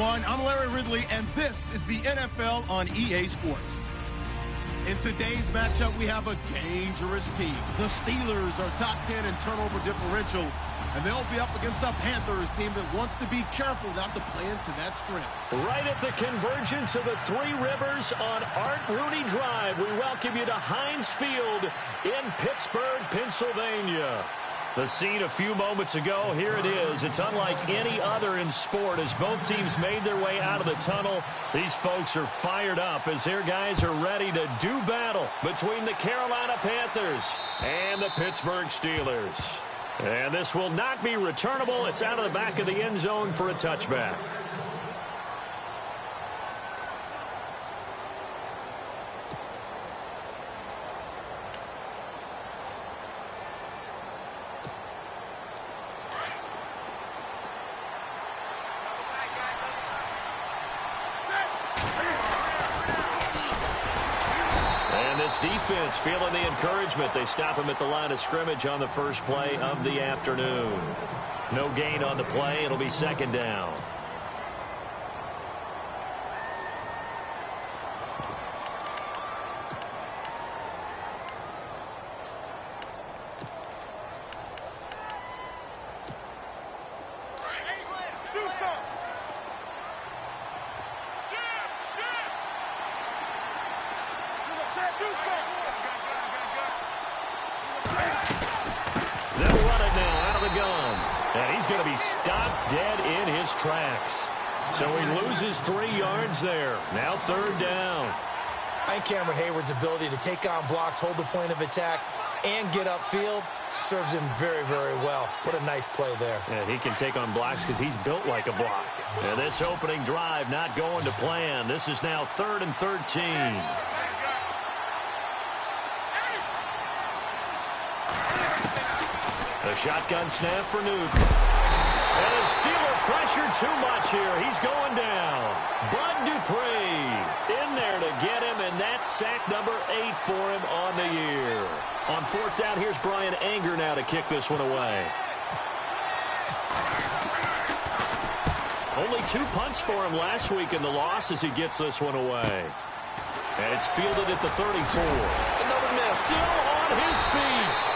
everyone. I'm Larry Ridley, and this is the NFL on EA Sports. In today's matchup, we have a dangerous team. The Steelers are top 10 in turnover differential, and they'll be up against the Panthers team that wants to be careful not to play into that strength. Right at the convergence of the Three Rivers on Art Rooney Drive, we welcome you to Heinz Field in Pittsburgh, Pennsylvania. The scene a few moments ago, here it is. It's unlike any other in sport as both teams made their way out of the tunnel. These folks are fired up as their guys are ready to do battle between the Carolina Panthers and the Pittsburgh Steelers. And this will not be returnable. It's out of the back of the end zone for a touchback. Defense feeling the encouragement. They stop him at the line of scrimmage on the first play of the afternoon. No gain on the play. It'll be second down. They'll run it now out of the gun. And he's going to be stopped dead in his tracks. So he loses 3 yards there. Now third down. I think Cameron Hayward's ability to take on blocks, hold the point of attack, and get upfield serves him very, very well. What a nice play there. And he can take on blocks because he's built like a block. And this opening drive not going to plan. This is now 3rd and 13. A shotgun snap for Newton. And a Steeler pressure too much here. He's going down. Bud Dupree in there to get him, and that's sack number 8 for him on the year. On 4th down, here's Brian Anger now to kick this one away. Only 2 punts for him last week in the loss as he gets this one away. And it's fielded at the 34. Another miss. Still on his feet.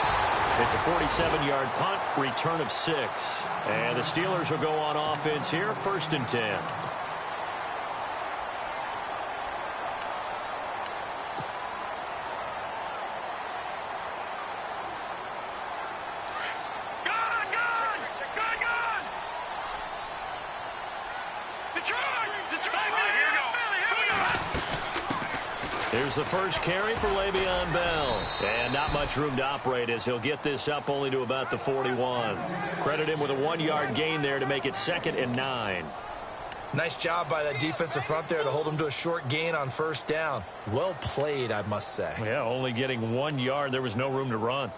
It's a 47-yard punt, return of 6. And the Steelers will go on offense here, 1st and 10. Here's the first carry for Le'Veon Bell. And not much room to operate as he'll get this up only to about the 41. Credit him with a 1-yard gain there to make it 2nd and 9. Nice job by that defensive front there to hold him to a short gain on 1st down. Well played, I must say. Yeah, only getting 1 yard. There was no room to run.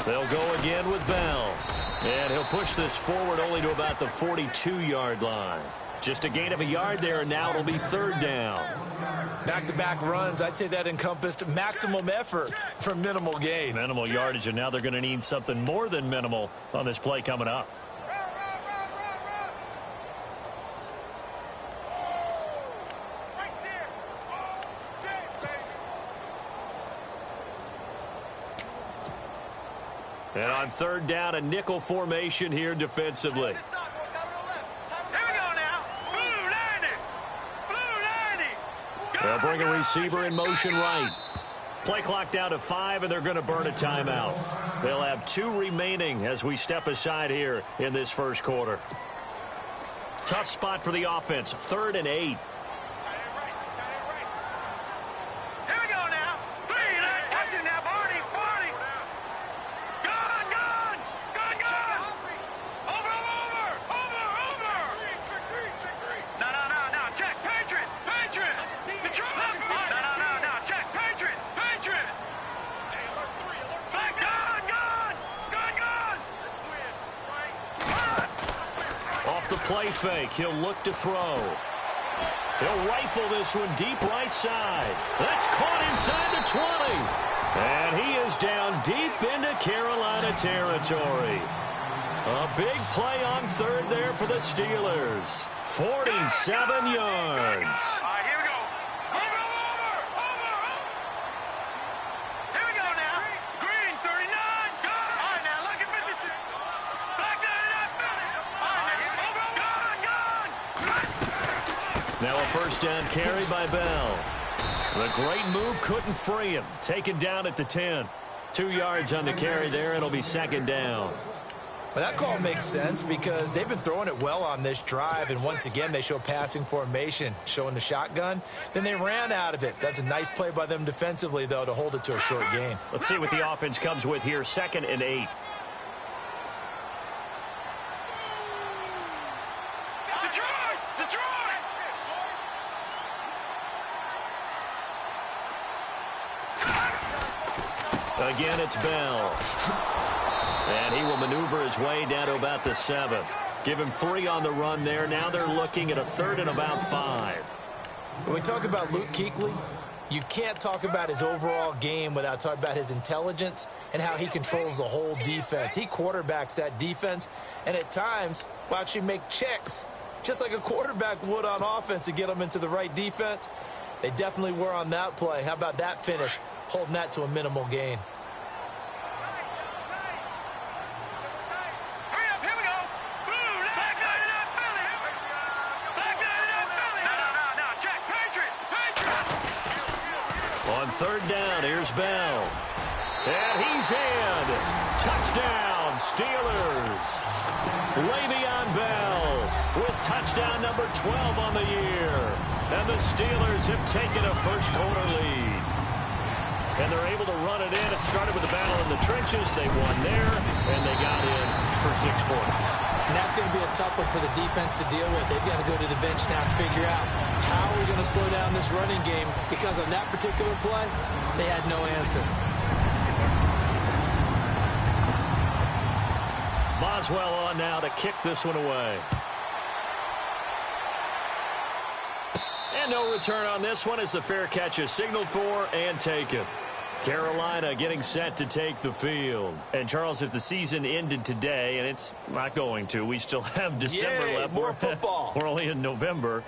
They'll go again with Bell. And he'll push this forward only to about the 42-yard line. Just a gain of a yard there, and now it'll be 3rd down. Back-to-back runs, I'd say that encompassed maximum effort for minimal gain. Minimal yardage, and now they're going to need something more than minimal on this play coming up. And on 3rd down, a nickel formation here defensively. Here we go now. Blue 90. They'll bring a receiver in motion right. Play clock down to 5, and they're going to burn a timeout. They'll have 2 remaining as we step aside here in this first quarter. Tough spot for the offense, 3rd and 8. fake. He'll look to throw. He'll rifle this one deep right side. That's caught inside the 20. And he is down deep into Carolina territory. A big play on third there for the Steelers. 47 yards. All right, here we go. Over. Here we go now. Green, 39. Go. All right, now, look at 56. Black 99, 50. All right, now, over. Gone. Now a first down carry by Bell. The great move couldn't free him. Taken down at the 10. 2 yards on the carry there. It'll be second down. Well, that call makes sense because they've been throwing it well on this drive, and once again they show passing formation, showing the shotgun. Then they ran out of it. That's a nice play by them defensively, though, to hold it to a short gain. Let's see what the offense comes with here. 2nd and 8. Again, it's Bell. And he will maneuver his way down to about the 7. Give him 3 on the run there. Now they're looking at a 3rd and about 5. When we talk about Luke Kuechly, you can't talk about his overall game without talking about his intelligence and how he controls the whole defense. He quarterbacks that defense, and at times will actually make checks, just like a quarterback would on offense to get them into the right defense. They definitely were on that play. How about that finish, holding that to a minimal gain? Third down, here's Bell. And he's in. Touchdown, Steelers. Le'Veon Bell with touchdown number 12 on the year. And the Steelers have taken a first quarter lead. And they're able to run it in. It started with a battle in the trenches. They won there, and they got in for 6 points. And that's going to be a tough one for the defense to deal with. They've got to go to the bench now and figure out how are we going to slow down this running game, because on that particular play, they had no answer. Boswell on now to kick this one away. And no return on this one as the fair catch is signaled for and taken. Carolina getting set to take the field. And, Charles, if the season ended today, and it's not going to, we still have December left. More football. We're only in November.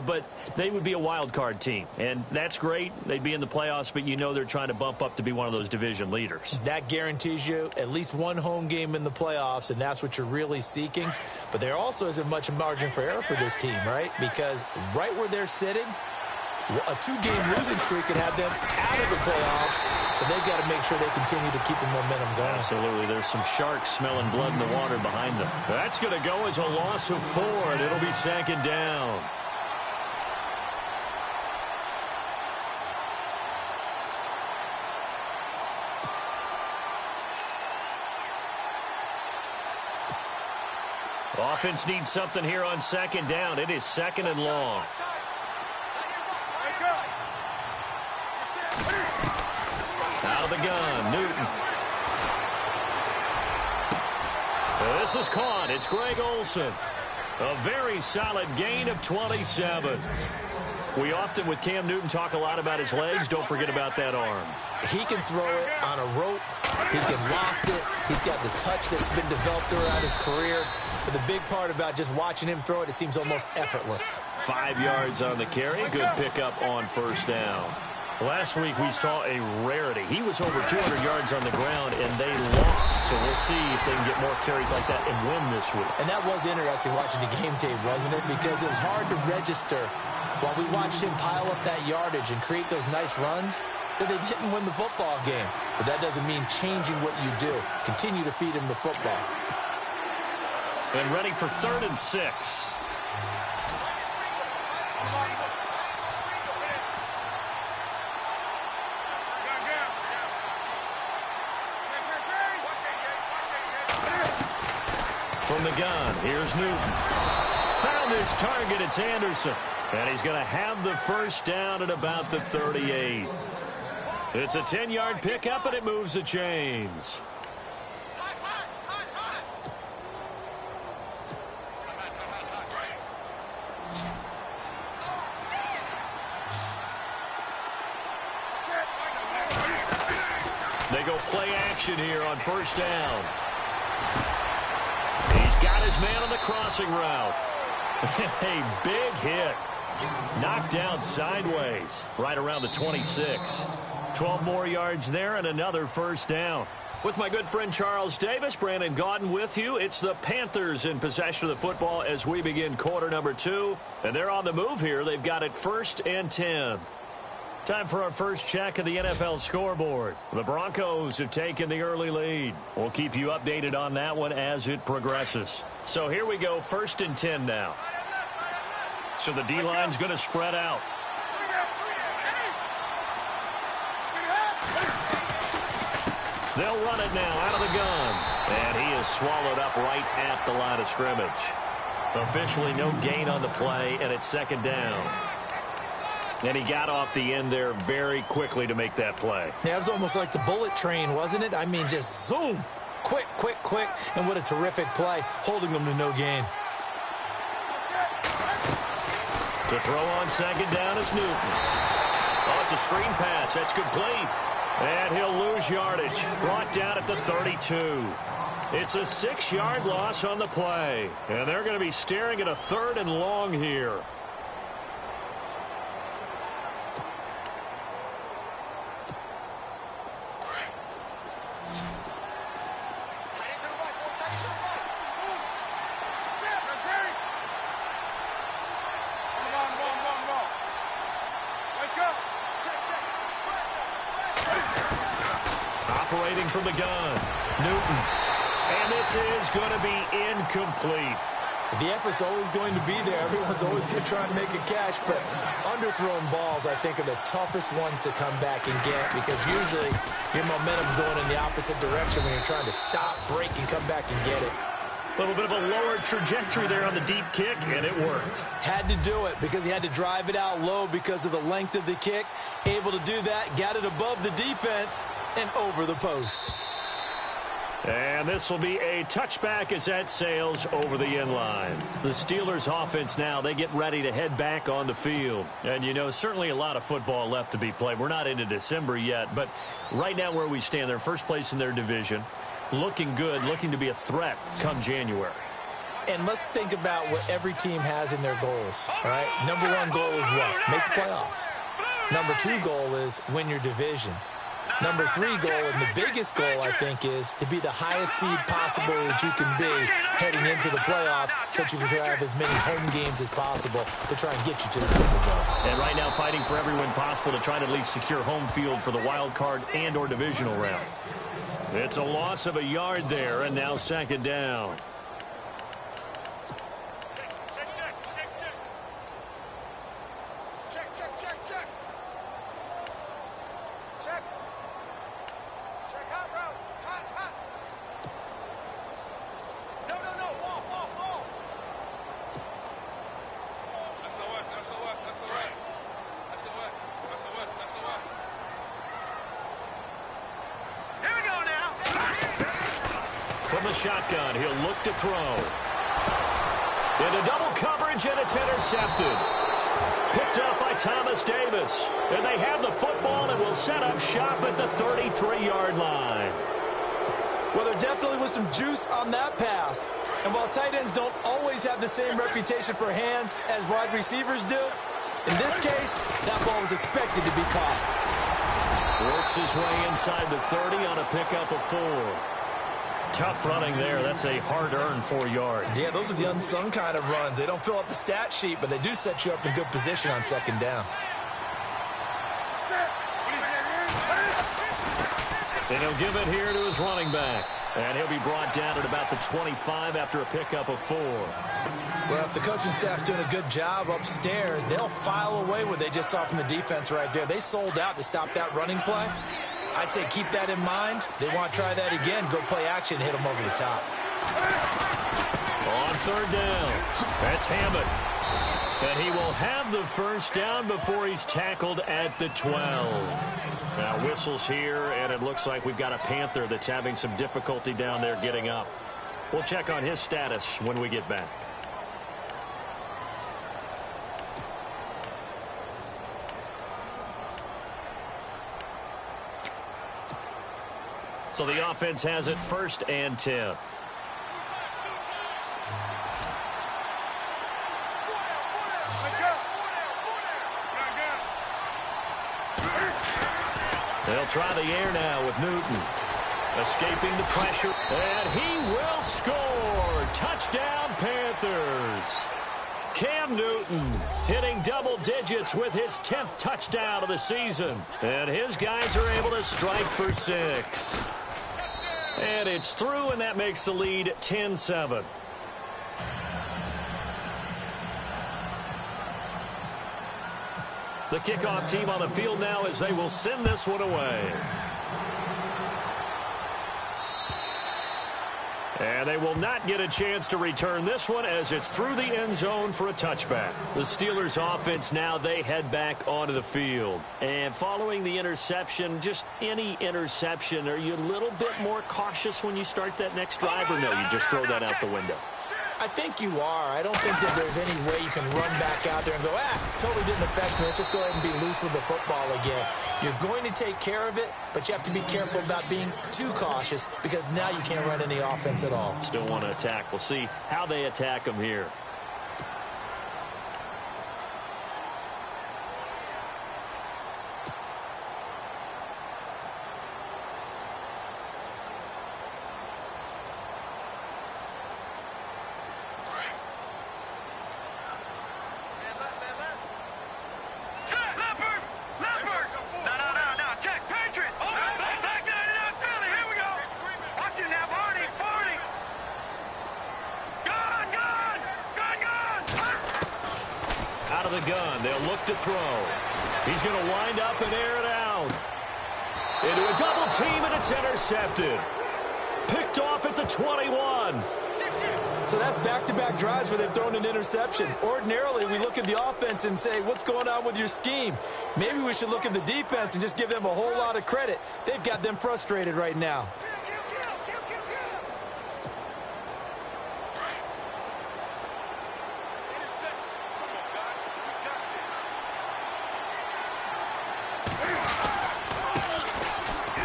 But they would be a wild card team. And that's great. They'd be in the playoffs, but you know they're trying to bump up to be one of those division leaders. That guarantees you at least one home game in the playoffs, and that's what you're really seeking. But there also isn't much margin for error for this team, right? Because right where they're sitting, a 2-game losing streak could have them out of the playoffs, so they've got to make sure they continue to keep the momentum going. Absolutely. There's some sharks smelling blood in the water behind them. That's going to go as a loss of 4, and it'll be second down. Offense needs something here on second down. It is 2nd and long. Out of the gun, Newton. This is caught. It's Greg Olsen. A very solid gain of 27. We often, with Cam Newton, talk a lot about his legs. Don't forget about that arm. He can throw it on a rope. He can loft it. He's got the touch that's been developed throughout his career. But the big part about just watching him throw it, it seems almost effortless. 5 yards on the carry. Good pickup on first down. Last week we saw a rarity. He was over 200 yards on the ground, and they lost. So we'll see if they can get more carries like that and win this week. And that was interesting watching the game tape, wasn't it? Because it was hard to register while we watched him pile up that yardage and create those nice runs that they didn't win the football game. But that doesn't mean changing what you do. Continue to feed him the football. And ready for 3rd and 6. From the gun, here's Newton. Found his target, it's Anderson. And he's going to have the first down at about the 38. It's a 10-yard pickup, and it moves the chains. go play action here on first down. He's got his man on the crossing route. A big hit. Knocked down sideways right around the 26. 12 more yards there and another first down. With my good friend Charles Davis, Brandon Gaudin with you. It's the Panthers in possession of the football as we begin quarter number 2. And they're on the move here. They've got it 1st and 10. Time for our first check of the NFL scoreboard. The Broncos have taken the early lead. We'll keep you updated on that one as it progresses. So here we go, 1st and 10 now. So the D-line's going to spread out. They'll run it now out of the gun. And he is swallowed up right at the line of scrimmage. Officially no gain on the play, and it's 2nd down. And he got off the end there very quickly to make that play. Yeah, it was almost like the bullet train, wasn't it? I mean, just zoom. Quick, quick, quick. And what a terrific play, holding them to no gain. To throw on 2nd down is Newton. Oh, it's a screen pass. That's complete. And he'll lose yardage. Brought down at the 32. It's a 6-yard loss on the play. And they're going to be staring at a 3rd and long here. Operating from the gun, Newton. And this is going to be incomplete. The effort's always going to be there. Everyone's always going to try and make a catch, but underthrown balls, I think, are the toughest ones to come back and get because usually your momentum's going in the opposite direction when you're trying to stop, break, and come back and get it. A little bit of a lower trajectory there on the deep kick, and it worked. Had to do it because he had to drive it out low because of the length of the kick. Able to do that, got it above the defense and over the post. And this will be a touchback as that sails over the end line. The Steelers offense now, they get ready to head back on the field. And, you know, certainly a lot of football left to be played. We're not into December yet, but right now where we stand, they're first place in their division. Looking good, looking to be a threat come January. And let's think about what every team has in their goals, all right? Number 1 goal is what? Make the playoffs. Number 2 goal is win your division. Number 3 goal, and the biggest goal, I think, is to be the highest seed possible that you can be heading into the playoffs so that you can have as many home games as possible to try and get you to the Super Bowl. And right now fighting for every win possible to try to at least secure home field for the wild card and or divisional round. It's a loss of a yard there, and now 2nd down. From the shotgun, he'll look to throw. Into double coverage, and it's intercepted. Picked up by Thomas Davis. And they have the football and will set up shop at the 33-yard line. Well, there definitely was some juice on that pass. And while tight ends don't always have the same reputation for hands as wide receivers do, in this case, that ball was expected to be caught. Works his way inside the 30 on a pickup of 4. Tough running there. That's a hard-earned 4 yards. Yeah, those are the unsung kind of runs. They don't fill up the stat sheet, but they do set you up in good position on 2nd down. And he'll give it here to his running back. And he'll be brought down at about the 25 after a pickup of 4. Well, if the coaching staff's doing a good job upstairs, they'll file away what they just saw from the defense right there. They sold out to stop that running play. I'd say keep that in mind. They want to try that again. Go play action and hit them over the top. On 3rd down, that's Hammond. And he will have the first down before he's tackled at the 12. Now whistles here, and it looks like we've got a Panther that's having some difficulty down there getting up. We'll check on his status when we get back. So the offense has it 1st and 10. They'll try the air now with Newton. Escaping the pressure. And he will score. Touchdown, Panthers. Cam Newton hitting double digits with his 10th touchdown of the season. And his guys are able to strike for 6. And it's through, and that makes the lead 10-7. The kickoff team on the field now as they will send this one away. And they will not get a chance to return this one as it's through the end zone for a touchback. The Steelers offense now, they head back onto the field. And following the interception, just any interception, are you a little bit more cautious when you start that next drive, or no, you just throw that out the window? I think you are. I don't think that there's any way you can run back out there and go, totally didn't affect me. Let's just go ahead and be loose with the football again. You're going to take care of it, but you have to be careful about being too cautious because now you can't run any offense at all. Still want to attack. We'll see how they attack them here. Out of the gun, they'll look to throw. He's going to wind up and air it out. Into a double team, and it's intercepted. Picked off at the 21. So that's back-to-back drives where they've thrown an interception. Ordinarily, we look at the offense and say, what's going on with your scheme? Maybe we should look at the defense and just give them a whole lot of credit. They've got them frustrated right now.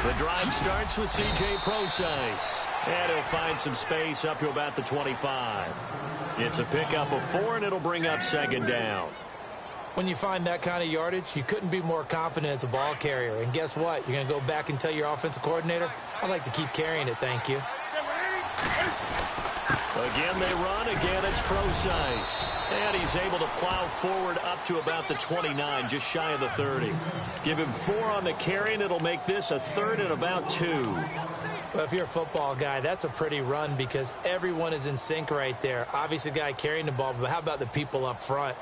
The drive starts with C.J. Procise. And he'll find some space up to about the 25. It's a pickup of 4, and it'll bring up 2nd down. When you find that kind of yardage, you couldn't be more confident as a ball carrier. And guess what? You're going to go back and tell your offensive coordinator, I'd like to keep carrying it, thank you. Again, they run. Again, it's Procise. And he's able to plow forward up to about the 29, just shy of the 30. Give him 4 on the carry, and it'll make this a 3rd and about 2. Well, if you're a football guy, that's a pretty run because everyone is in sync right there. Obviously, the guy carrying the ball, but how about the people up front?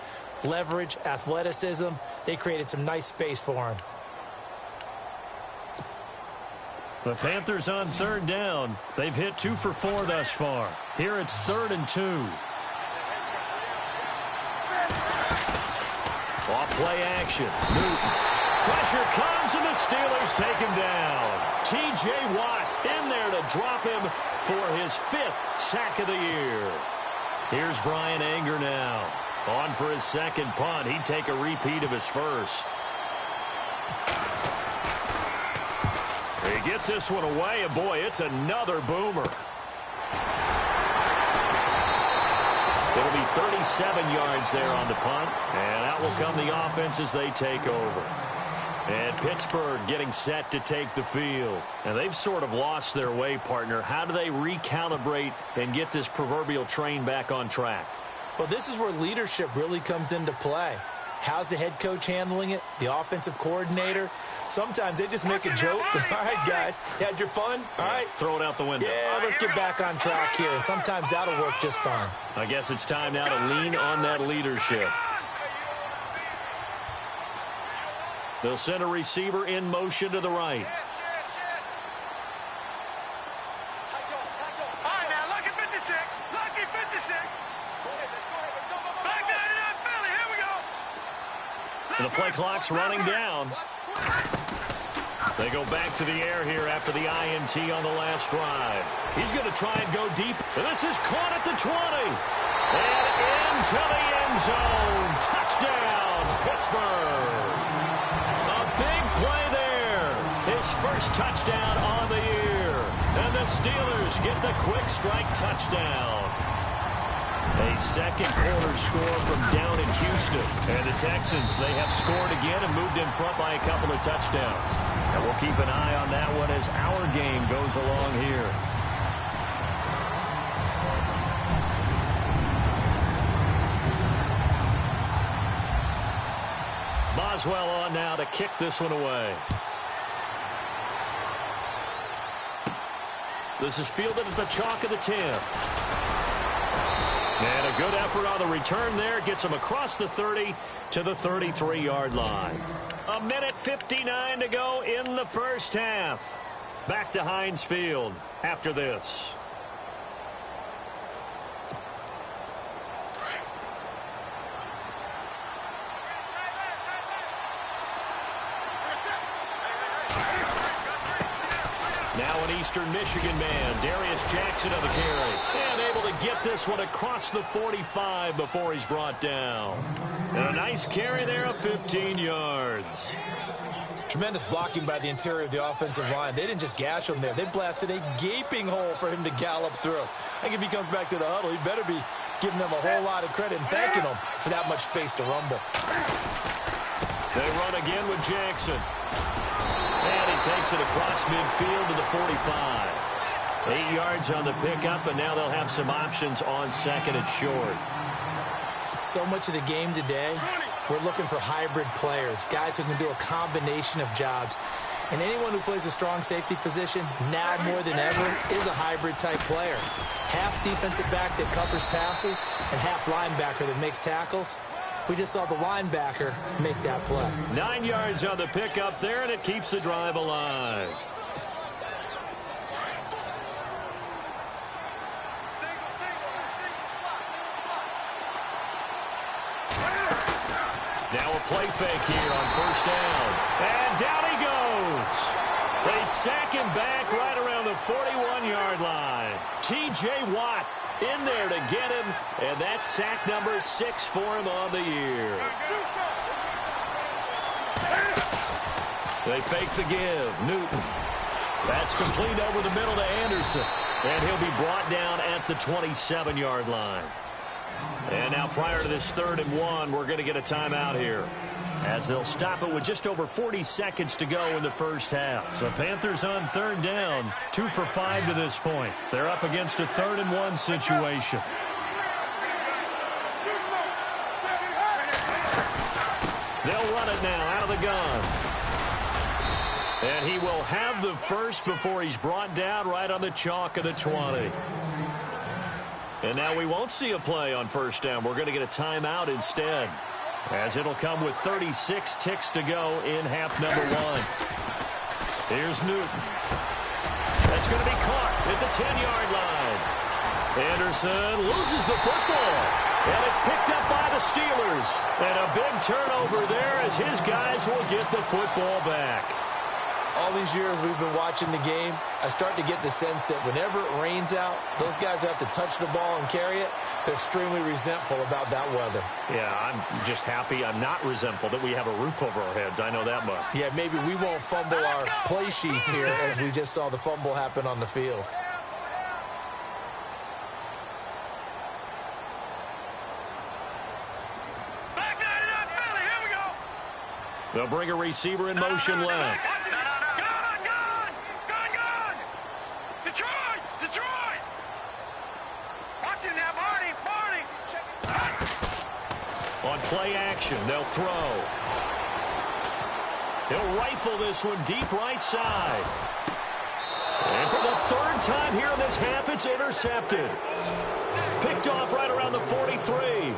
Leverage, athleticism, they created some nice space for him. The Panthers on 3rd down. They've hit 2 for 4 thus far. Here it's 3rd and 2. Off play action. Newton. Pressure comes, and the Steelers take him down. T.J. Watt in there to drop him for his 5th sack of the year. Here's Brian Anger now. On for his 2nd punt. He'd take a repeat of his 1st. He gets this one away, and boy, it's another boomer. It'll be 37 yards there on the punt, and out will come the offense as they take over. And Pittsburgh getting set to take the field. And they've sort of lost their way, partner. How do they recalibrate and get this proverbial train back on track? Well, this is where leadership really comes into play. How's the head coach handling it? The offensive coordinator? Sometimes they just make a joke. All right, guys, you had your fun? All right. Throw it out the window. Yeah, let's get back on track here. And sometimes that'll work just fine. I guess it's time now to lean on that leadership. They'll send a receiver in motion to the right. And the play clock's running down. They go back to the air here after the INT on the last drive. He's going to try and go deep. And this is caught at the 20. And into the end zone. Touchdown, Pittsburgh. A big play there. His first touchdown on the year. The Steelers get the quick strike touchdown. A second quarter score from down in Houston. And the Texans, they have scored again and moved in front by a couple of touchdowns. And we'll keep an eye on that one as our game goes along here. Boswell on now to kick this one away. This is fielded at the chalk of the 10. And a good effort on the return there. Gets him across the 30 to the 33-yard line. 1:59 to go in the first half. Back to Heinz Field after this. Now an Eastern Michigan man, Darius Jackson on the carry. And able to get this one across the 45 before he's brought down. And a nice carry there of 15 yards. Tremendous blocking by the interior of the offensive line. They didn't just gash him there. They blasted a gaping hole for him to gallop through. I think if he comes back to the huddle, he better be giving them a whole lot of credit and thanking them for that much space to rumble. They run again with Jackson. And he takes it across midfield to the 45. 8 yards on the pickup, and now they'll have some options on second and short. So much of the game today, we're looking for hybrid players, guys who can do a combination of jobs. And anyone who plays a strong safety position, now more than ever, is a hybrid-type player. Half defensive back that covers passes and half linebacker that makes tackles. We just saw the linebacker make that play. 9 yards on the pickup there, and it keeps the drive alive. Now a play fake here on first down. And down he goes. They sack him back right around the 41-yard line. T.J. Watt in there to get him, and that's sack number 6 for him on the year. They fake the give. Newton. That's complete over the middle to Anderson, and he'll be brought down at the 27-yard line. And now prior to this 3rd and 1, we're going to get a timeout here, as they'll stop it with just over 40 seconds to go in the first half. The Panthers on 3rd down, 2 for 5 to this point. They're up against a 3rd and 1 situation. They'll run it now out of the gun. And he will have the first before he's brought down right on the chalk of the 20. And now we won't see a play on first down. We're going to get a timeout instead, as it'll come with 36 ticks to go in half number 1. Here's Newton. That's going to be caught at the 10-yard line. Anderson loses the football, and it's picked up by the Steelers. And a big turnover there as his guys will get the football back. All these years we've been watching the game, I start to get the sense that whenever it rains out, those guys who have to touch the ball and carry it, they're extremely resentful about that weather. Yeah, I'm just happy I'm not resentful that we have a roof over our heads. I know that much. Yeah, maybe we won't fumble our play sheets here as we just saw the fumble happen on the field. They'll bring a receiver in motion left. On play action, they'll throw. He'll rifle this one deep right side. And for the 3rd time here in this half, it's intercepted. Picked off right around the 43.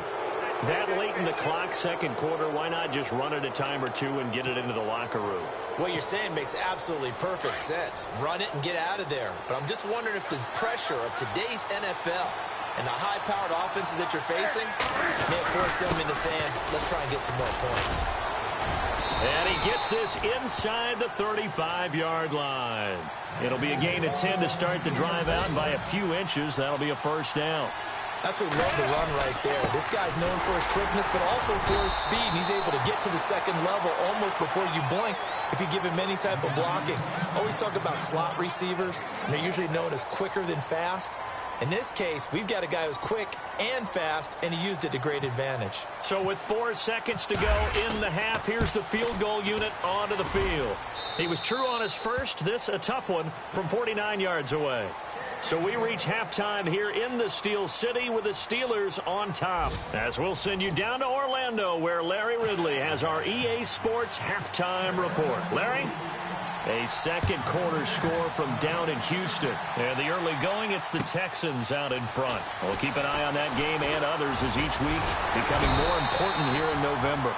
That late in the clock, 2nd quarter, why not just run it a time or two and get it into the locker room? What you're saying makes absolutely perfect sense. Run it and get out of there. But I'm just wondering if the pressure of today's NFL and the high-powered offenses that you're facing may have forced them into saying, let's try and get some more points. And he gets this inside the 35-yard line. It'll be a gain of 10 to start the drive out, and by a few inches, that'll be a first down. Absolutely love the run right there. This guy's known for his quickness, but also for his speed. And he's able to get to the second level almost before you blink if you give him any type of blocking. Always talk about slot receivers, and they're usually known as quicker than fast. In this case, we've got a guy who's quick and fast, and he used it to great advantage. So with 4 seconds to go in the half, here's the field goal unit onto the field. He was true on his first. This a tough one from 49 yards away. So we reach halftime here in the Steel City with the Steelers on top. As we'll send you down to Orlando, where Larry Ridley has our EA Sports halftime report. Larry? A second quarter score from down in Houston. And the early going, it's the Texans out in front. We'll keep an eye on that game and others as each week becoming more important here in November.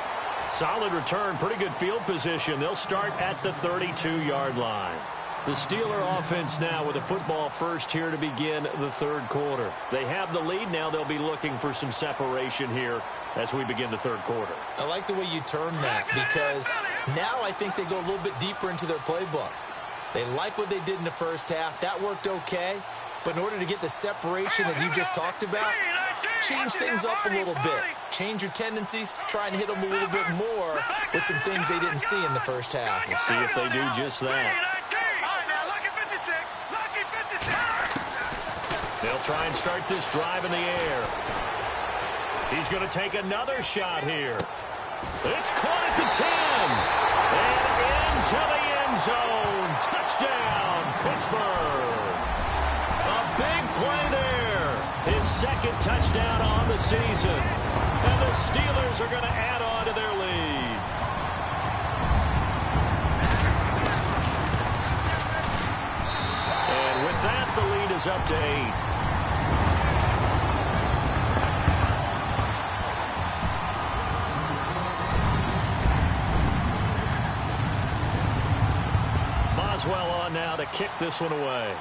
Solid return, pretty good field position. They'll start at the 32-yard line. The Steeler offense now with a football first here to begin the third quarter. They have the lead. Now they'll be looking for some separation here as we begin the third quarter. I like the way you term that, because now I think they go a little bit deeper into their playbook. They like what they did in the first half. That worked okay. But in order to get the separation that you just talked about, change things up a little bit. Change your tendencies. Try and hit them a little bit more with some things they didn't see in the first half. We'll see if they do just that. They'll try and start this drive in the air. He's going to take another shot here. It's caught at the 10. And into the end zone. Touchdown, Pittsburgh. A big play there. His second touchdown on the season. And the Steelers are going to add on to their lead. And with that, the lead is up to 8. Boswell on now to kick this one away.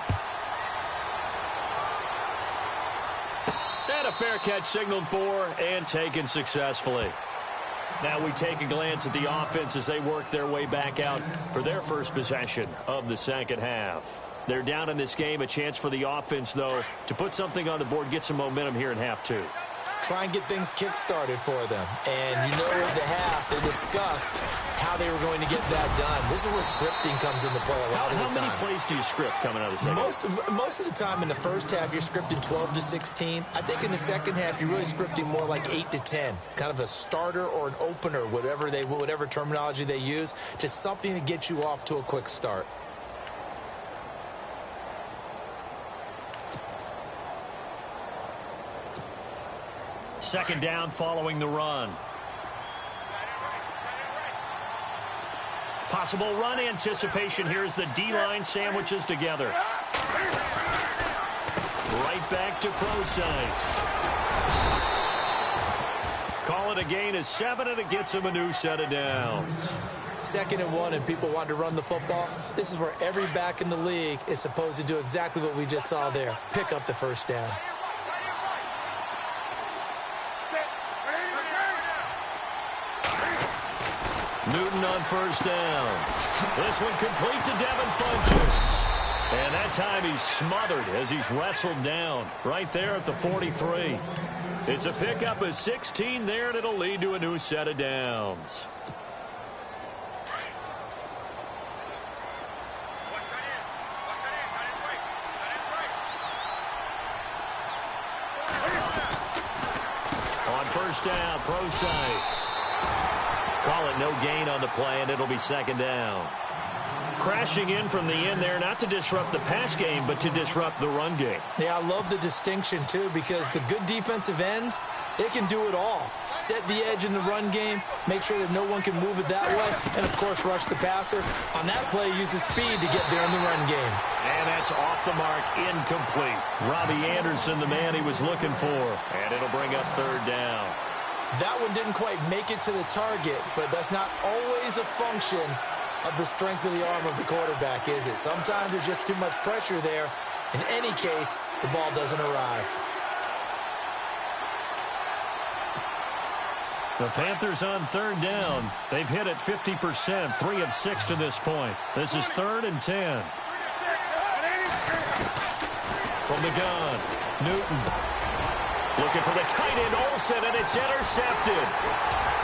And a fair catch signaled for and taken successfully. Now we take a glance at the offense as they work their way back out for their first possession of the second half. They're down in this game. A chance for the offense, though, to put something on the board, get some momentum here in half two. Try and get things kick-started for them. And you know in the half, they discussed how they were going to get that done. This is where scripting comes into play a lot of the time. How many plays do you script coming out of the second? Most of the time in the first half, you're scripting 12 to 16. I think in the second half, you're really scripting more like 8 to 10. It's kind of a starter or an opener, whatever terminology they use. Just something to get you off to a quick start. Second down following the run. Possible run anticipation here as the D-line sandwiches together. Right back to Procise. Call it a gain of 7, and it gets him a new set of downs. 2nd and 1, and people want to run the football. This is where every back in the league is supposed to do exactly what we just saw there. Pick up the first down. Newton on first down. This one complete to Devin Funchess. And that time he's smothered as he's wrestled down right there at the 43. It's a pickup of 16 there, and it'll lead to a new set of downs. On first down, Procise. Call it no gain on the play, and it'll be second down. Crashing in from the end there, not to disrupt the pass game, but to disrupt the run game. Yeah, I love the distinction, too, because the good defensive ends, they can do it all. Set the edge in the run game, make sure that no one can move it that way, and, of course, rush the passer. On that play, use the speed to get there in the run game. And that's off the mark, incomplete. Robbie Anderson, the man he was looking for, and it'll bring up third down. That one didn't quite make it to the target, but that's not always a function of the strength of the arm of the quarterback, is it? Sometimes there's just too much pressure there. In any case, the ball doesn't arrive. The Panthers on third down. They've hit it 50%, 3 of 6 to this point. This is 3rd and 10. From the gun, Newton. Looking for the tight end, Olsen, and it's intercepted.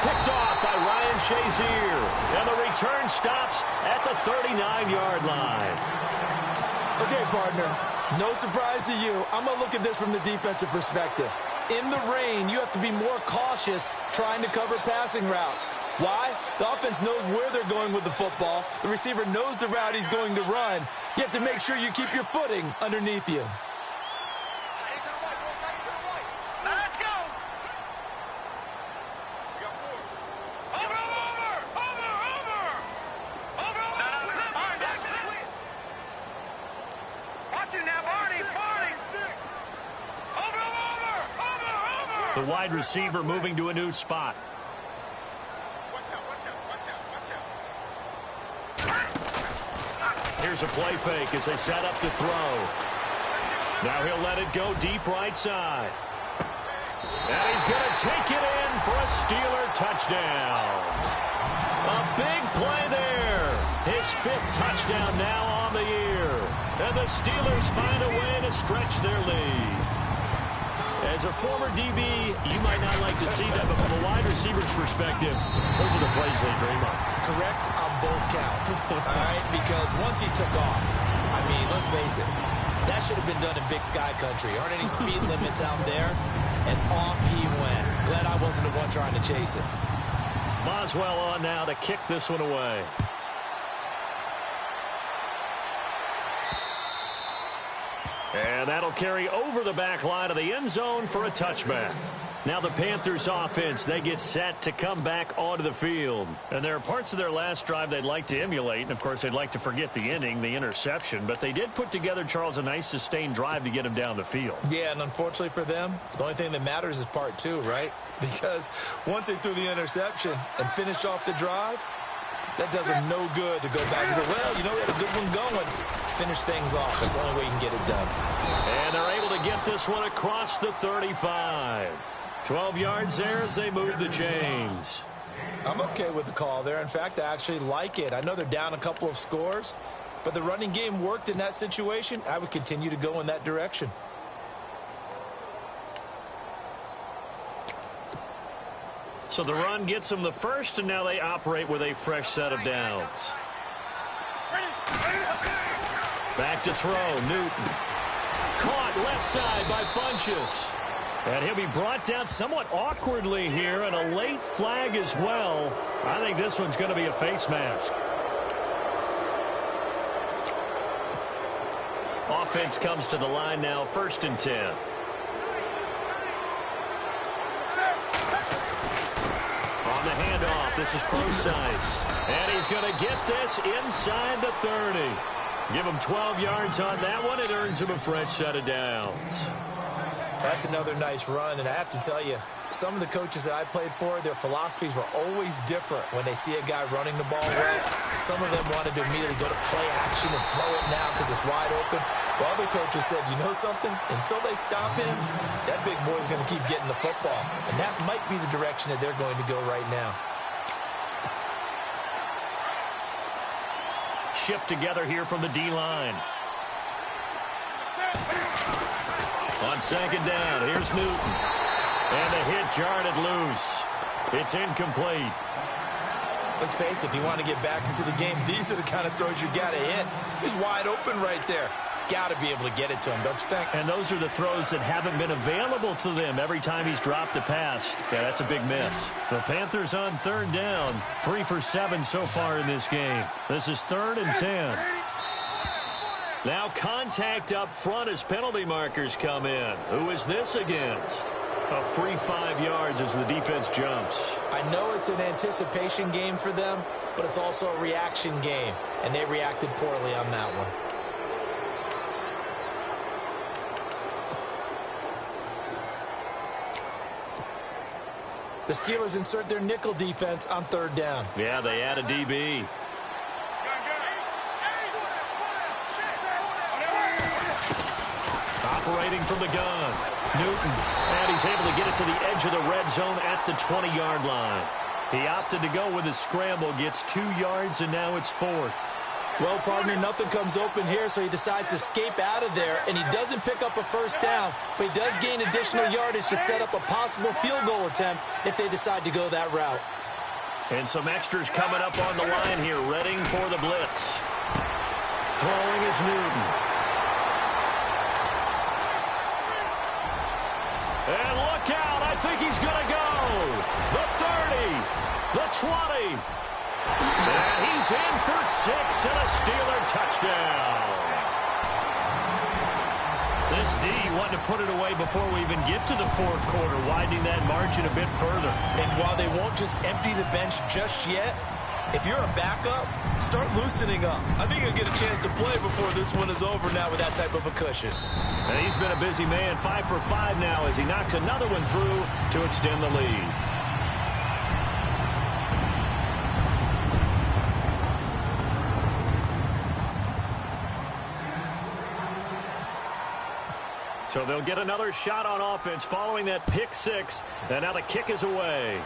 Picked off by Ryan Shazier. And the return stops at the 39-yard line. Okay, partner, no surprise to you. I'm going to look at this from the defensive perspective. In the rain, you have to be more cautious trying to cover passing routes. Why? The offense knows where they're going with the football. The receiver knows the route he's going to run. You have to make sure you keep your footing underneath you. Let's go. Watch it now, Barney. The wide receiver moving to a new spot. Here's a play fake as they set up to throw. Now he'll let it go deep right side. And he's going to take it in for a Steeler touchdown. A big play there. His 5th touchdown now on the year. And the Steelers find a way to stretch their lead. As a former DB, you might not like to see that, but from a wide receiver's perspective, those are the plays they dream of. Correct on both counts. All right, because once he took off, I mean, let's face it, that should have been done in Big Sky Country. Aren't any speed limits out there? And off he went. Glad I wasn't the one trying to chase it. Boswell on now to kick this one away. And that'll carry over the back line of the end zone for a touchback. Now the Panthers offense, they get set to come back onto the field. And there are parts of their last drive they'd like to emulate. And, of course, they'd like to forget the inning, the interception. But they did put together, Charles, a nice sustained drive to get him down the field. Yeah, and unfortunately for them, the only thing that matters is part 2, right? Because once they threw the interception and finished off the drive, that does them no good to go back and say, well, you know, we had a good one going. Finish things off. That's the only way you can get it done. And they're able to get this one across the 35. 12 yards there as they move the chains. I'm okay with the call there. In fact, I actually like it. I know they're down a couple of scores, but the running game worked in that situation. I would continue to go in that direction. So the run gets them the first, and now they operate with a fresh set of downs. Back to throw, Newton. Caught left side by Funchess. And he'll be brought down somewhat awkwardly here, and a late flag as well. I think this one's going to be a face mask. Offense comes to the line now, 1st and 10. On the handoff, this is Procise. And he's going to get this inside the 30. Give him 12 yards on that one. It earns him a fresh set of downs. That's another nice run, and I have to tell you, some of the coaches that I played for, their philosophies were always different when they see a guy running the ball well. Some of them wanted to immediately go to play action and throw it now because it's wide open. While other coaches said, you know something? Until they stop him, that big boy's going to keep getting the football. And that might be the direction that they're going to go right now. Shift together here from the D-line. On 2nd down, here's Newton. And the hit jarred it loose. It's incomplete. Let's face it, if you want to get back into the game, these are the kind of throws you got to hit. He's wide open right there. Got to be able to get it to him, don't you think? And those are the throws that haven't been available to them every time he's dropped a pass. Yeah, that's a big miss. The Panthers on 3rd down. 3 for 7 so far in this game. This is 3rd and 10. Now contact up front as penalty markers come in. Who is this against? A free 5 yards as the defense jumps. I know it's an anticipation game for them, but it's also a reaction game, and they reacted poorly on that one. The Steelers insert their nickel defense on 3rd down. Yeah, they add a DB. Operating from the gun, Newton. And he's able to get it to the edge of the red zone at the 20-yard line. He opted to go with his scramble, gets 2 yards, and now it's 4th. Well, partner, nothing comes open here, so he decides to escape out of there, and he doesn't pick up a first down, but he does gain additional yardage to set up a possible field goal attempt if they decide to go that route. And some extras coming up on the line here, readying for the blitz. Throwing is Newton. And look out, I think he's going to go. The 30, the 20. And he's in for 6 and a Steeler touchdown. This D wanted to put it away before we even get to the fourth quarter, widening that margin a bit further. And while they won't just empty the bench just yet, if you're a backup, start loosening up. I think you'll get a chance to play before this one is over now with that type of a cushion. And he's been a busy man, 5 for 5 now as he knocks another one through to extend the lead. So they'll get another shot on offense following that pick 6. And now the kick is away.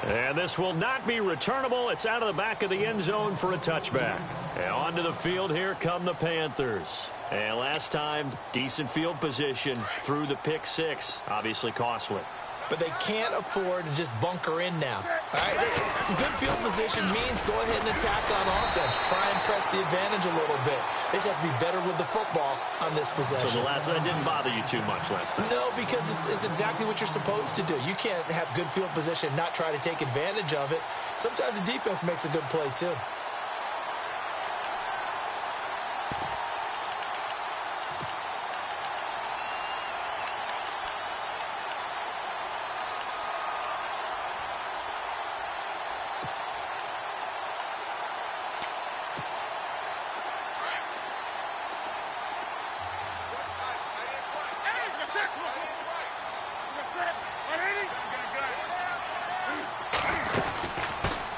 And this will not be returnable. It's out of the back of the end zone for a touchback. And onto the field, here come the Panthers. And last time, decent field position through the pick 6. Obviously costly. But they can't afford to just bunker in now. All right? Good field position means go ahead and attack on offense. Try and press the advantage a little bit. They just have to be better with the football on this possession. So the last one didn't bother you too much last time? No, because it's exactly what you're supposed to do. You can't have good field position and not try to take advantage of it. Sometimes the defense makes a good play, too.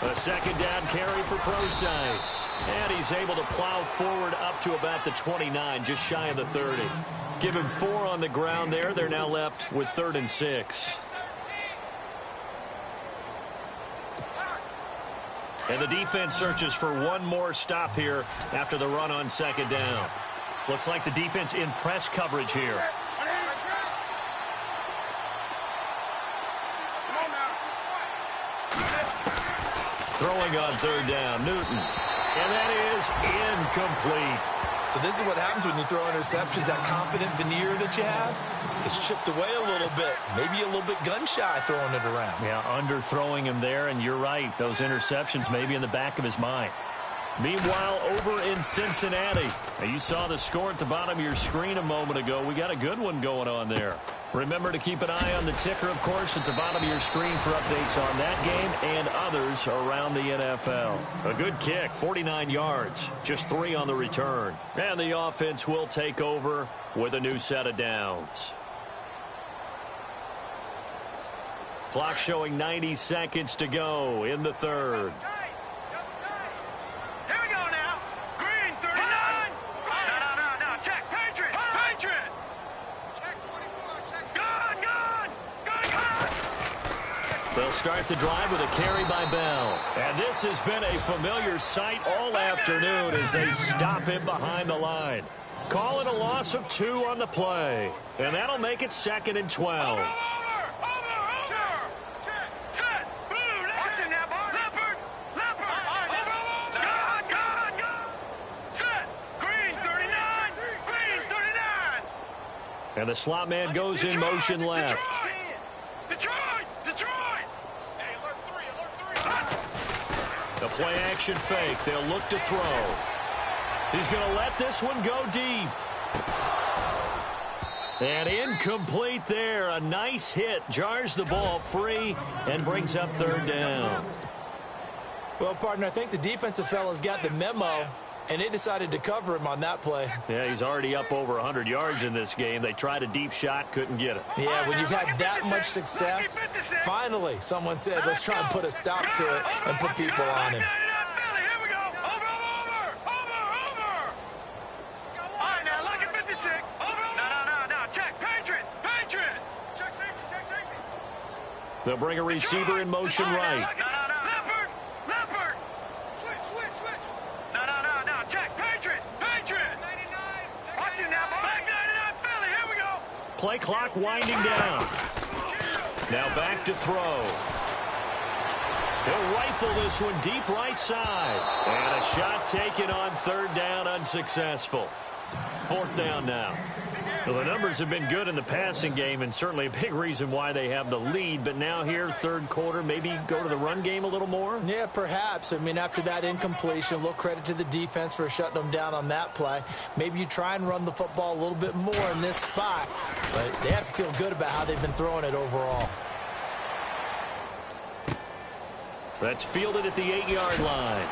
A second down carry for Procise. And he's able to plow forward up to about the 29, just shy of the 30. Give him 4 on the ground there. They're now left with 3rd and 6. And the defense searches for one more stop here after the run on second down. Looks like the defense in press coverage here. Throwing on 3rd down, Newton. And that is incomplete. So this is what happens when you throw interceptions. That confident veneer that you have is chipped away a little bit. Maybe a little bit gun-shy throwing it around. Yeah, underthrowing him there, and you're right. Those interceptions may be in the back of his mind. Meanwhile, over in Cincinnati, you saw the score at the bottom of your screen a moment ago. We got a good one going on there. Remember to keep an eye on the ticker, of course, at the bottom of your screen for updates on that game and others around the NFL. A good kick, 49 yards, just 3 on the return. And the offense will take over with a new set of downs. Clock showing 90 seconds to go in the 3rd. They'll start the drive with a carry by Bell. And this has been a familiar sight all afternoon as they stop him behind the line. Call it a loss of 2 on the play. And that'll make it 2nd and 12. And the slot man goes in motion left. The play action fake. They'll look to throw. He's going to let this one go deep. And incomplete there. A nice hit. Jars the ball free and brings up 3rd down. Well, partner, I think the defensive fellas got the memo, and they decided to cover him on that play. Yeah, he's already up over 100 yards in this game. They tried a deep shot, couldn't get it. Yeah, when you've had that much success, finally someone said, let's try and put a stop to it and put people on him. They'll bring a receiver in motion right. Play clock winding down. Now back to throw. He'll rifle this one deep right side. And a shot taken on third down, unsuccessful. Fourth down now. Well, the numbers have been good in the passing game and certainly a big reason why they have the lead. But now here, third quarter, maybe go to the run game a little more? Yeah, perhaps. I mean, after that incompletion, a little credit to the defense for shutting them down on that play. Maybe you try and run the football a little bit more in this spot. But they have to feel good about how they've been throwing it overall. That's fielded at the 8-yard line.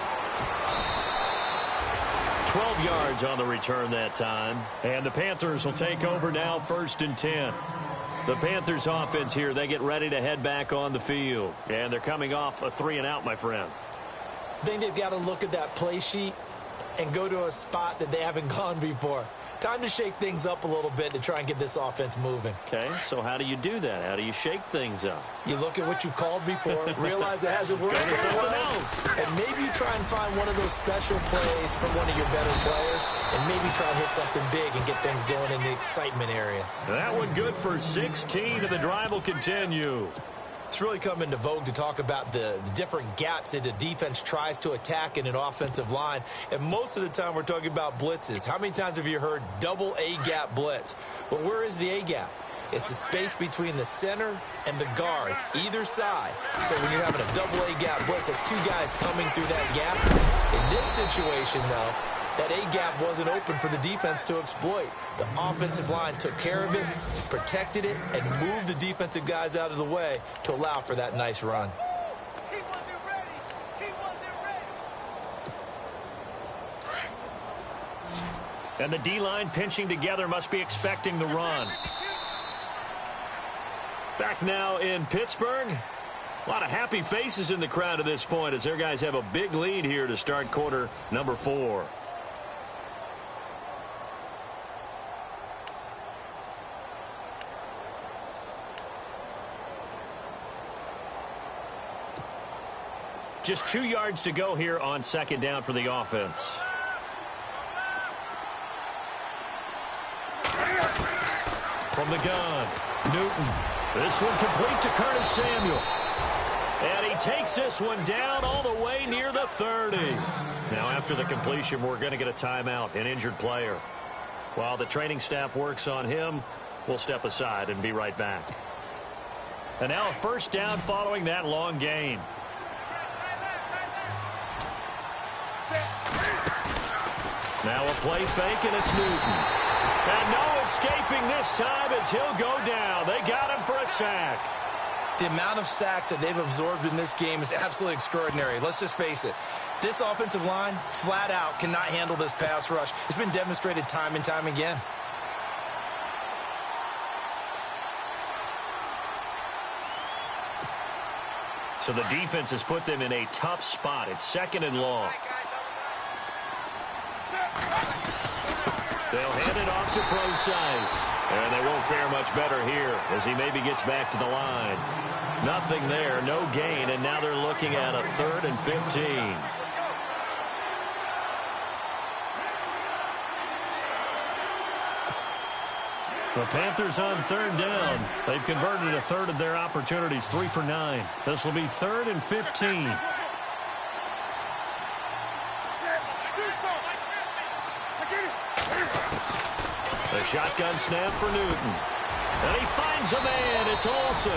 12 yards on the return that time. And the Panthers will take over now, 1st and 10. The Panthers offense here, they get ready to head back on the field. And they're coming off a 3-and-out, my friend. I think they've got to look at that play sheet and go to a spot that they haven't gone before. Time to shake things up a little bit to try and get this offense moving. Okay, so how do you do that? How do you shake things up? You look at what you've called before, realize it hasn't worked so something well, else. and maybe you try and find one of those special plays from one of your better players, and maybe try and hit something big and get things going in the excitement area. That one good for 16, and the drive will continue. It's really come into vogue to talk about the different gaps that a defense tries to attack in an offensive line. And most of the time we're talking about blitzes. How many times have you heard double A-gap blitz? Well, where is the A-gap? It's the space between the center and the guards, either side. So when you're having a double A-gap blitz, it's two guys coming through that gap. In this situation, though, that A-gap wasn't open for the defense to exploit. The offensive line took care of it, protected it, and moved the defensive guys out of the way to allow for that nice run. He wasn't ready. He wasn't ready. And the D-line pinching together must be expecting the run. Back now in Pittsburgh. A lot of happy faces in the crowd at this point as their guys have a big lead here to start quarter number 4. Just 2 yards to go here on 2nd down for the offense. From the gun, Newton. This one complete to Curtis Samuel. And he takes this one down all the way near the 30. Now after the completion, we're going to get a timeout, an injured player. While the training staff works on him, we'll step aside and be right back. And now a 1st down following that long gain. Now a play fake, and it's Newton. And no escaping this time as he'll go down. They got him for a sack. The amount of sacks that they've absorbed in this game is absolutely extraordinary. Let's just face it. This offensive line, flat out, cannot handle this pass rush. It's been demonstrated time and time again. So the defense has put them in a tough spot. It's 2nd and long. They'll hand it off to Procise. And they won't fare much better here as he maybe gets back to the line. Nothing there, no gain, and now they're looking at a 3rd and 15. The Panthers on 3rd down. They've converted a 1/3 of their opportunities, 3 for 9. This will be 3rd and 15. The shotgun snap for Newton. And he finds a man. It's Olsen.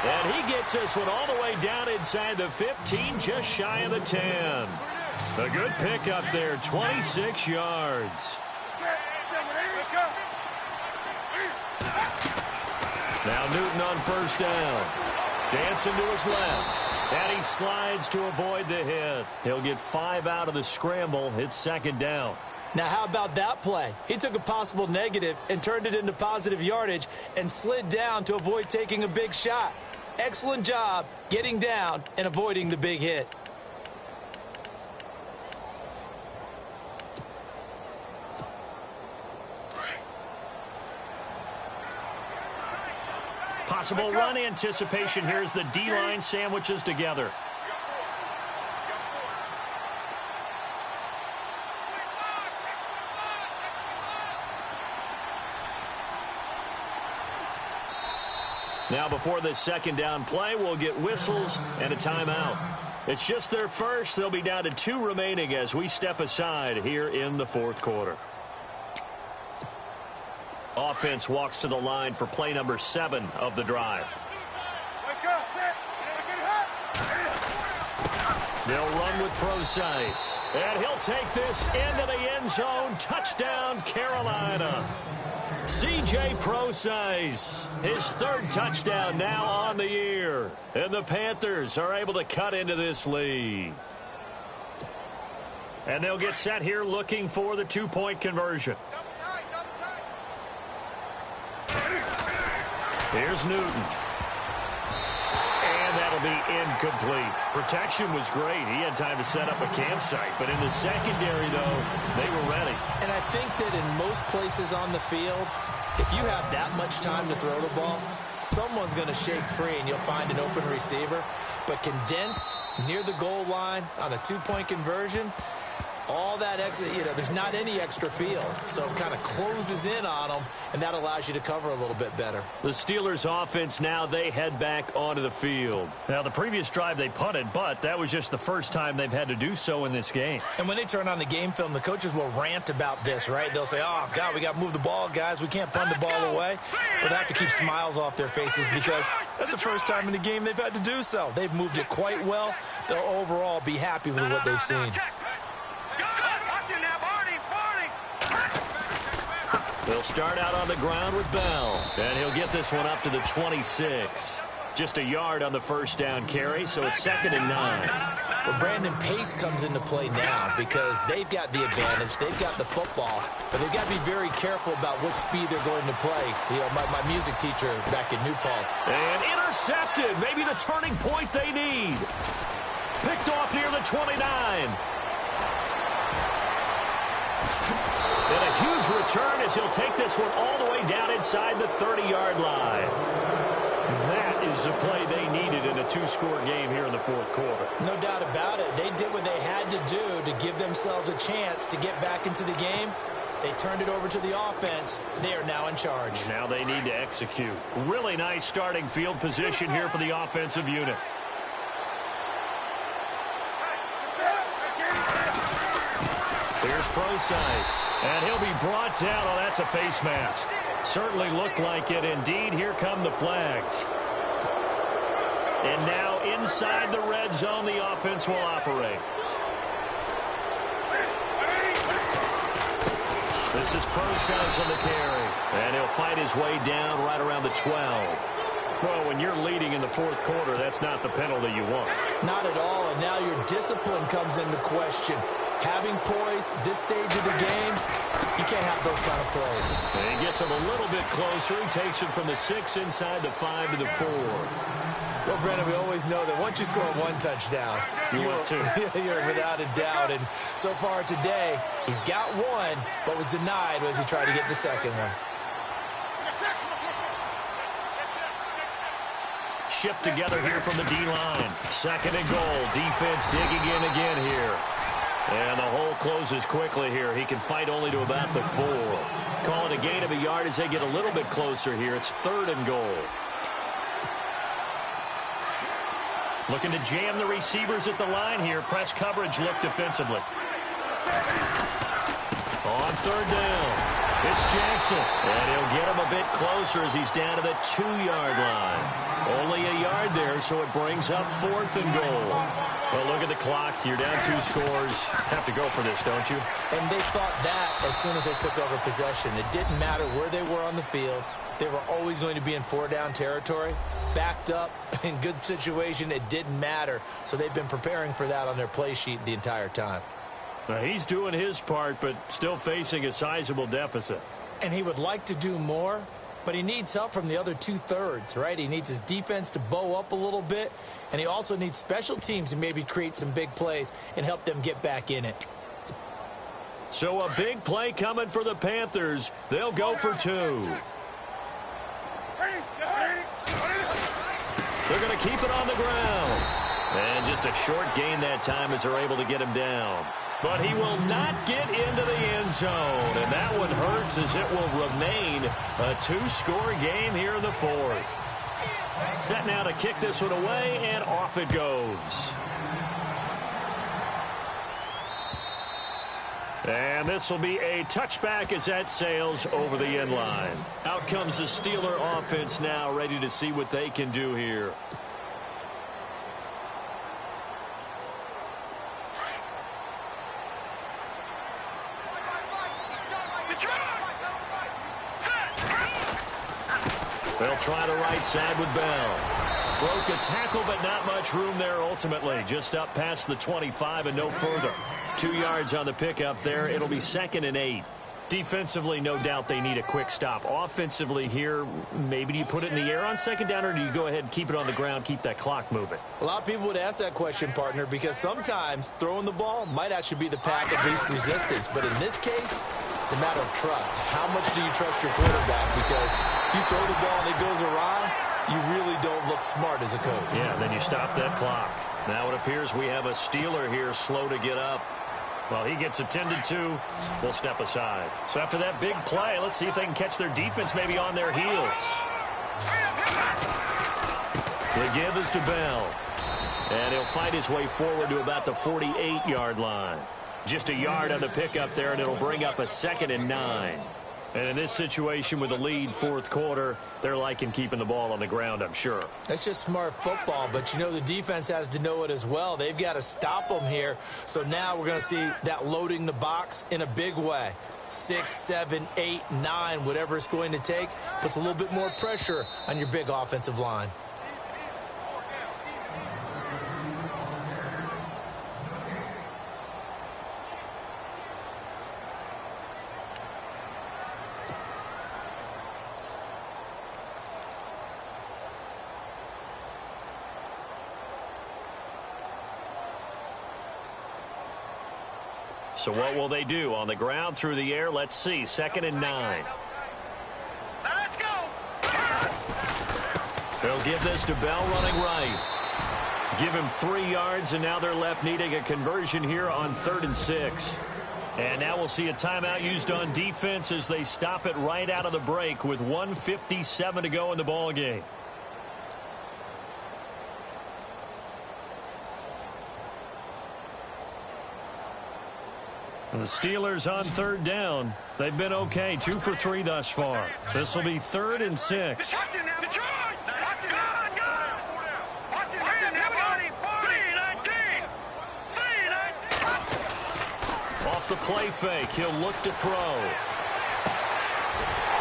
And he gets this one all the way down inside the 15, just shy of the 10. A good pickup there, 26 yards. Now Newton on 1st down. Dancing to his left. And he slides to avoid the hit. He'll get 5 out of the scramble. It's 2nd down. Now, how about that play? He took a possible negative and turned it into positive yardage and slid down to avoid taking a big shot. Excellent job getting down and avoiding the big hit. Possible run anticipation here as the D-line sandwiches together. Now before this second down play, we'll get whistles and a timeout. It's just their first. They'll be down to 2 remaining as we step aside here in the fourth quarter. Offense walks to the line for play number 7 of the drive. They'll run with Procise. And he'll take this into the end zone. Touchdown, Carolina. C.J. Procise, his 3rd touchdown now on the year. And the Panthers are able to cut into this lead. And they'll get set here looking for the 2-point conversion. Here's Newton. And that'll be incomplete. Protection was great. He had time to set up a campsite. But in the secondary, though, they were ready. And I think that in most places on the field, if you have that much time to throw the ball, someone's going to shake free and you'll find an open receiver. But condensed near the goal line on a 2-point conversion, all that extra, there's not any extra field. So it kind of closes in on them, and that allows you to cover a little bit better. The Steelers offense now, they head back onto the field. Now, the previous drive they punted, but that was just the first time they've had to do so in this game. And when they turn on the game film, the coaches will rant about this, right? They'll say, oh, God, we got to move the ball, guys. We can't punt the ball away. But they have to keep smiles off their faces because that's the first time in the game they've had to do so. They've moved it quite well. They'll overall be happy with what they've seen. They'll start out on the ground with Bell. And he'll get this one up to the 26. Just a yard on the first down carry, so it's 2nd and 9. Well, Brandon, pace comes into play now because they've got the advantage. They've got the football, but they've got to be very careful about what speed they're going to play. My music teacher back in New Paltz. And intercepted. Maybe the turning point they need. Picked off near the 29. And a huge return as he'll take this one all the way down inside the 30-yard line. That is the play they needed in a 2-score game here in the fourth quarter. No doubt about it. They did what they had to do to give themselves a chance to get back into the game. They turned it over to the offense. They are now in charge. Now they need to execute. Really nice starting field position here for the offensive unit. Here's Procise, and he'll be brought down. Oh, that's a face mask. Certainly looked like it. Indeed, here come the flags. And now inside the red zone, the offense will operate. This is Procise on the carry, and he'll fight his way down right around the 12. Well, when you're leading in the fourth quarter, that's not the penalty you want. Not at all, and now your discipline comes into question. Having poise this stage of the game, you can't have those kind of plays. And he gets him a little bit closer. He takes it from the 6 inside the 5 to the 4. Well, Brennan, we always know that once you score 1 touchdown, you're without a doubt. And so far today, he's got 1, but was denied as he tried to get the second one. Shift together here from the D-line. 2nd and goal. Defense digging in again here. And the hole closes quickly here. He can fight only to about the 4. Call it a gain of a yard as they get a little bit closer here. It's 3rd and goal. Looking to jam the receivers at the line here. Press coverage look defensively. On 3rd down. It's Jackson. And he'll get him a bit closer as he's down to the 2-yard line. Only a yard there, so it brings up 4th and goal. Well, look at the clock. You're down 2 scores. Have to go for this, don't you? And they thought that as soon as they took over possession. It didn't matter where they were on the field. They were always going to be in 4-down territory. Backed up, in good situation, it didn't matter. So they've been preparing for that on their play sheet the entire time. Now, he's doing his part, but still facing a sizable deficit. And he would like to do more, but he needs help from the other 2/3, right? He needs his defense to bow up a little bit, and he also needs special teams to maybe create some big plays and help them get back in it. So a big play coming for the Panthers. They'll go for 2. They're going to keep it on the ground. And just a short gain that time as they're able to get him down. But he will not get into the end zone. And that one hurts as it will remain a 2-score game here in the 4th. Set now to kick this one away, and off it goes. And this will be a touchback as that sails over the end line. Out comes the Steeler offense now, ready to see what they can do here. They'll try the right side with Bell. Broke a tackle, but not much room there ultimately. Just up past the 25 and no further. 2 yards on the pickup there. It'll be 2nd and 8. Defensively, no doubt they need a quick stop. Offensively here, maybe do you put it in the air on 2nd down, or do you go ahead and keep it on the ground, keep that clock moving? A lot of people would ask that question, partner, because sometimes throwing the ball might actually be the path of least resistance. But in this case, it's a matter of trust. How much do you trust your quarterback? Because you throw the ball and it goes awry, you really don't look smart as a coach. Yeah, then you stop that clock. Now it appears we have a Steeler here slow to get up. Well, he gets attended to. We'll step aside. So after that big play, let's see if they can catch their defense maybe on their heels. The give is to Bell. And he'll fight his way forward to about the 48-yard line. Just a yard on the pickup there, and it'll bring up a 2nd and 9. And in this situation with a lead 4th quarter, they're liking keeping the ball on the ground, I'm sure. That's just smart football, but you know the defense has to know it as well. They've got to stop them here. So now we're going to see that loading the box in a big way. 6, 7, 8, 9, whatever it's going to take, puts a little bit more pressure on your big offensive line. So what will they do? On the ground, through the air, let's see. 2nd and 9. Let's go. They'll give this to Bell running right. Give him 3 yards, and now they're left needing a conversion here on 3rd and 6. And now we'll see a timeout used on defense as they stop it right out of the break with 1:57 to go in the ball game. The Steelers on 3rd down. They've been okay, 2 for 3 thus far. This will be 3rd and 6. Off the play fake, he'll look to throw.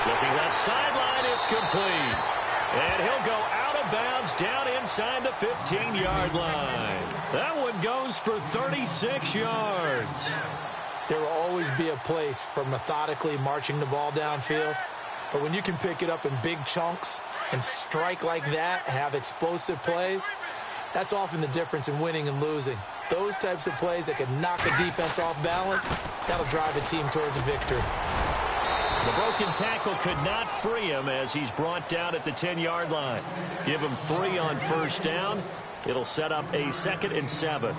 Looking left sideline, it's complete. And he'll go out of bounds down inside the 15-yard line. That one goes for 36 yards. There will always be a place for methodically marching the ball downfield. But when you can pick it up in big chunks and strike like that, have explosive plays, that's often the difference in winning and losing. Those types of plays that can knock a defense off balance, that'll drive a team towards a victory. The broken tackle could not free him as he's brought down at the 10-yard line. Give him 3 on 1st down. It'll set up a 2nd and 7.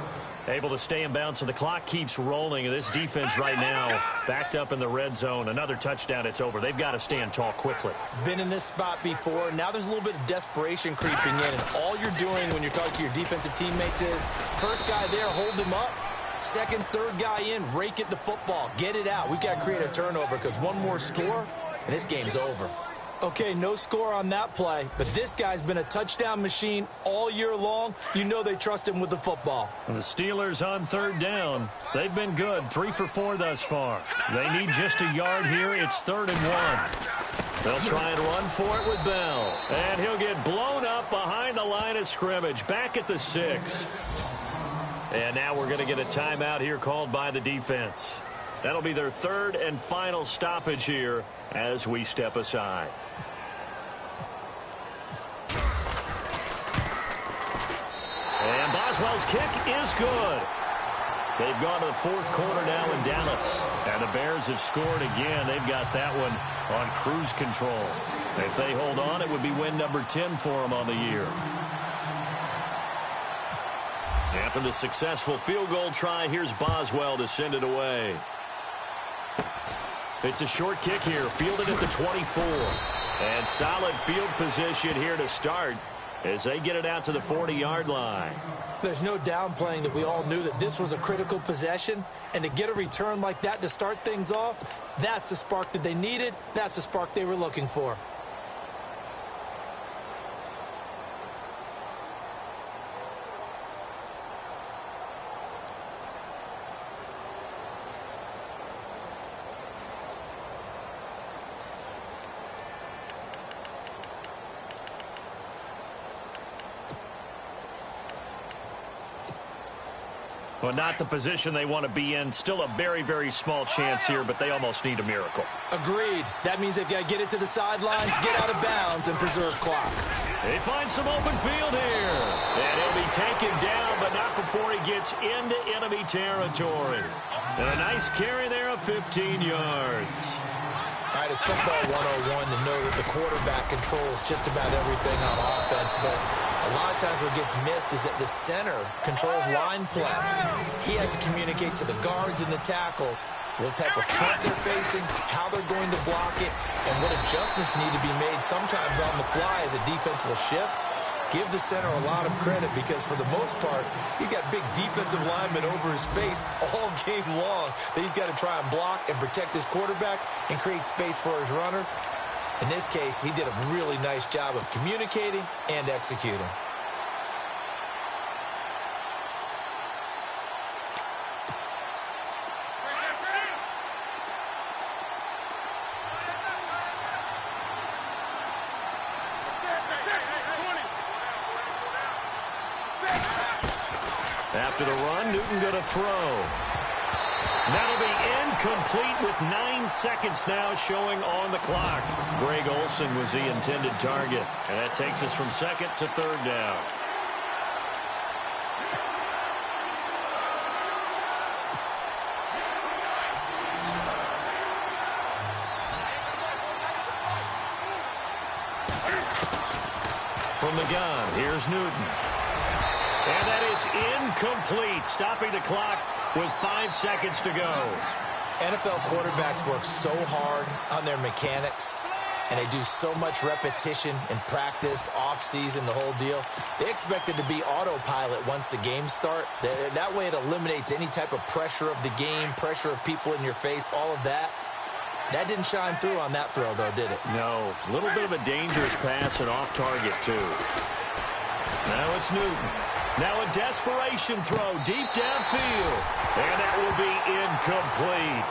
Able to stay in bounds, so the clock keeps rolling. And this defense right now backed up in the red zone. Another touchdown, it's over. They've got to stand tall quickly. Been in this spot before. Now there's a little bit of desperation creeping in. And all you're doing when you're talking to your defensive teammates is, first guy there, hold him up. Second, third guy in, rake at the football. Get it out. We've got to create a turnover because one more score, and this game's over. Okay, no score on that play, but this guy's been a touchdown machine all year long. You know they trust him with the football. And the Steelers on 3rd down. They've been good, 3 for 4 thus far. They need just a yard here. It's 3rd and 1. They'll try and run for it with Bell. And he'll get blown up behind the line of scrimmage, back at the 6. And now we're going to get a timeout here called by the defense. That'll be their 3rd and final stoppage here as we step aside. And Boswell's kick is good. They've gone to the 4th quarter now in Dallas. And the Bears have scored again. They've got that one on cruise control. If they hold on, it would be win number 10 for them on the year. After the successful field goal try, here's Boswell to send it away. It's a short kick here, fielded at the 24. And solid field position here to start. as they get it out to the 40-yard line. There's no downplaying that we all knew that this was a critical possession, and to get a return like that to start things off, that's the spark that they needed. That's the spark they were looking for. Well, not the position they want to be in. Still a very, very small chance here, but they almost need a miracle. Agreed. That means they've got to get it to the sidelines, get out of bounds, and preserve clock. They find some open field here. And he'll be taken down, but not before he gets into enemy territory. And a nice carry there of 15 yards. All right, it's football 101 to know that the quarterback controls just about everything on offense, but a lot of times what gets missed is that the center controls line play. He has to communicate to the guards and the tackles what type of front they're facing, how they're going to block it, and what adjustments need to be made sometimes on the fly as a defense will shift. Give the center a lot of credit because, for the most part, he's got big defensive linemen over his face all game long that he's got to try and block and protect his quarterback and create space for his runner. In this case, he did a really nice job of communicating and executing. After the run, Newton going to throw. That'll be incomplete with 9 seconds now showing on the clock. Greg Olsen was the intended target. And that takes us from second to third down. From the gun, here's Newton. And that is incomplete, stopping the clock with 5 seconds to go. NFL quarterbacks work so hard on their mechanics, and they do so much repetition in practice, off-season, the whole deal. They expect it to be autopilot once the games start. That way it eliminates any type of pressure of the game, pressure of people in your face, all of that. That didn't shine through on that throw, though, did it? No. A little bit of a dangerous pass and off target, too. Now it's Newton. Now a desperation throw deep downfield. And that will be incomplete.